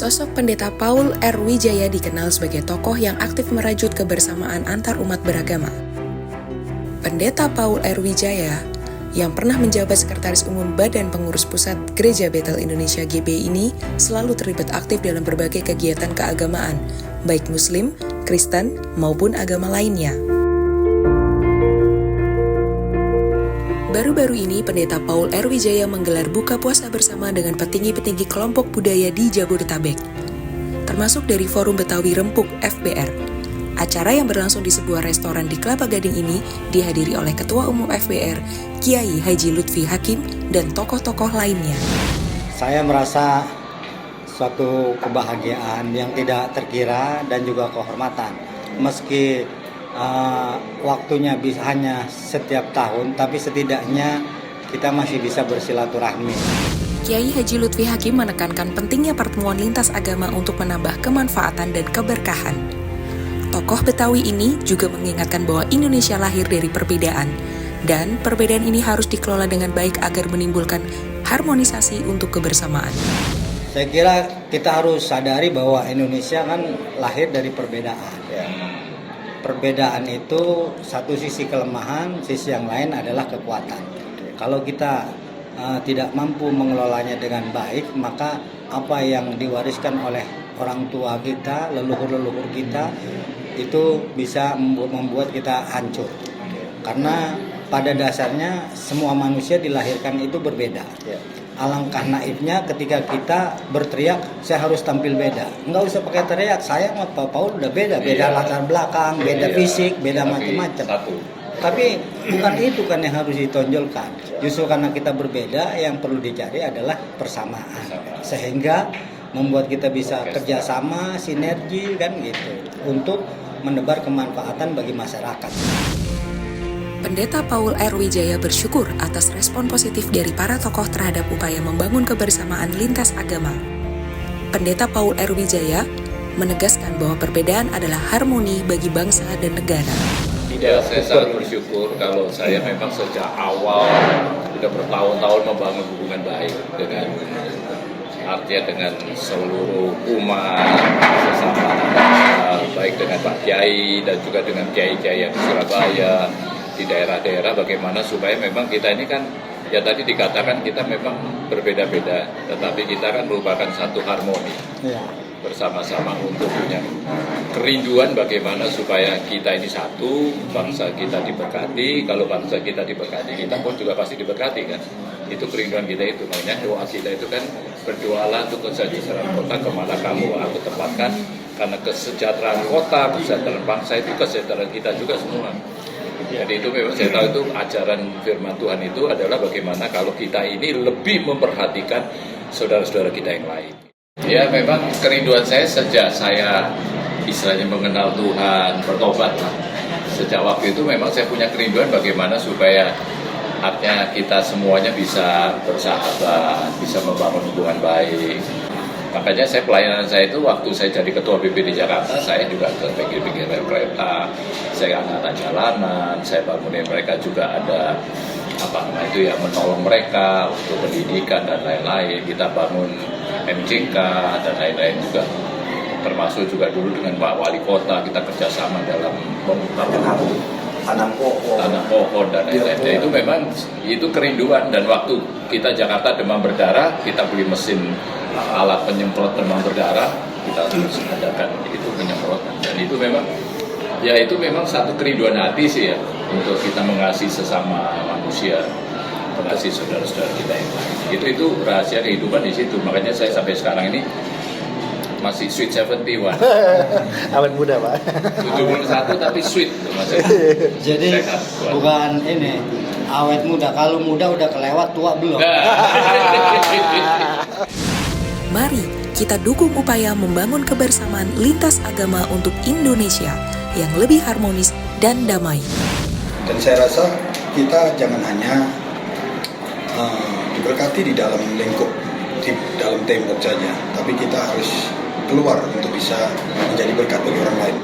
Sosok Pendeta Paul R. Wijaya dikenal sebagai tokoh yang aktif merajut kebersamaan antar umat beragama. Pendeta Paul R. Wijaya, yang pernah menjabat Sekretaris Umum Badan Pengurus Pusat Gereja Bethel Indonesia GB ini, selalu terlibat aktif dalam berbagai kegiatan keagamaan, baik Muslim, Kristen, maupun agama lainnya. Baru-baru ini, Pendeta Paul R. Wijaya menggelar buka puasa bersama dengan petinggi-petinggi kelompok budaya di Jabodetabek, termasuk dari Forum Betawi Rempuk FBR. Acara yang berlangsung di sebuah restoran di Kelapa Gading ini dihadiri oleh Ketua Umum FBR, Kiai Haji Lutfi Hakim, dan tokoh-tokoh lainnya. Saya merasa suatu kebahagiaan yang tidak terkira dan juga kehormatan. Meski waktunya hanya setiap tahun, tapi setidaknya kita masih bisa bersilaturahmi. Kiai Haji Lutfi Hakim menekankan pentingnya pertemuan lintas agama untuk menambah kemanfaatan dan keberkahan. Tokoh Betawi ini juga mengingatkan bahwa Indonesia lahir dari perbedaan, dan perbedaan ini harus dikelola dengan baik agar menimbulkan harmonisasi untuk kebersamaan. Saya kira kita harus sadari bahwa Indonesia kan lahir dari perbedaan. Perbedaan itu satu sisi kelemahan, sisi yang lain adalah kekuatan. Kalau kita tidak mampu mengelolanya dengan baik, maka apa yang diwariskan oleh orang tua kita, leluhur-leluhur kita, itu bisa membuat kita hancur. Karena pada dasarnya semua manusia dilahirkan itu berbeda. Alangkah naifnya ketika kita berteriak, saya harus tampil beda. Nggak usah pakai teriak, saya sama Pak Paul udah beda latar belakang, beda fisik, beda macam-macam. Tapi bukan itu kan yang harus ditonjolkan. Justru karena kita berbeda, yang perlu dicari adalah persamaan. Sehingga membuat kita bisa kerjasama, sinergi kan gitu, untuk menebar kemanfaatan bagi masyarakat. Pendeta Paul R. Wijaya bersyukur atas respon positif dari para tokoh terhadap upaya membangun kebersamaan lintas agama. Pendeta Paul R. Wijaya menegaskan bahwa perbedaan adalah harmoni bagi bangsa dan negara. Ya, saya sangat bersyukur kalau saya memang sejak awal sudah bertahun-tahun membangun hubungan baik dengan seluruh umat, sesama bangsa, baik dengan Pak Kiai dan juga dengan Kiai-Kiai yang di Surabaya, di daerah-daerah, bagaimana supaya memang kita ini kan, ya tadi dikatakan kita memang berbeda-beda, tetapi kita kan merupakan satu harmoni bersama-sama untuk punya kerinduan bagaimana supaya kita ini satu, bangsa kita diberkati. Kalau bangsa kita diberkati, kita pun juga pasti diberkati kan. Itu kerinduan kita itu, makanya doa kita itu kan, berdoalah untuk kesejahteraan kota kemana kamu aku tempatkan, karena kesejahteraan kota, kesejahteraan bangsa itu kesejahteraan kita juga semua. Jadi itu memang saya tahu itu ajaran firman Tuhan itu adalah bagaimana kalau kita ini lebih memperhatikan saudara-saudara kita yang lain. Ya memang kerinduan saya sejak saya istilahnya mengenal Tuhan, bertobat lah. Sejak waktu itu memang saya punya kerinduan bagaimana supaya artinya kita semuanya bisa bersahabat, bisa membangun hubungan baik. Makanya pelayanan saya itu waktu saya jadi ketua BPD Jakarta, saya juga ke pinggir-pinggir rel kereta, saya anak-anak jalanan, saya bangunin mereka juga ada menolong mereka untuk pendidikan dan lain-lain. Kita bangun MJK dan lain-lain juga, termasuk juga dulu dengan Pak Wali Kota kita kerjasama dalam tanam pohon dan lain-lain. Itu memang itu kerinduan, dan waktu kita Jakarta demam berdarah, kita beli mesin alat penyemprot demam berdarah, kita harus adakan itu penyemprotan, dan itu memang satu kerinduan hati sih ya, untuk kita mengasihi sesama manusia, mengasihi saudara-saudara kita yang lain. Itu rahasia kehidupan di situ. Makanya saya sampai sekarang ini masih sweet 71. Awet muda, Pak. 71 tapi sweet masih. Jadi bukan ini awet muda, kalau muda udah kelewat, tua belum. Mari kita dukung upaya membangun kebersamaan lintas agama untuk Indonesia yang lebih harmonis dan damai. Dan saya rasa kita jangan hanya diberkati di dalam lingkup, di dalam tembok saja, tapi kita harus keluar untuk bisa menjadi berkat bagi orang lain.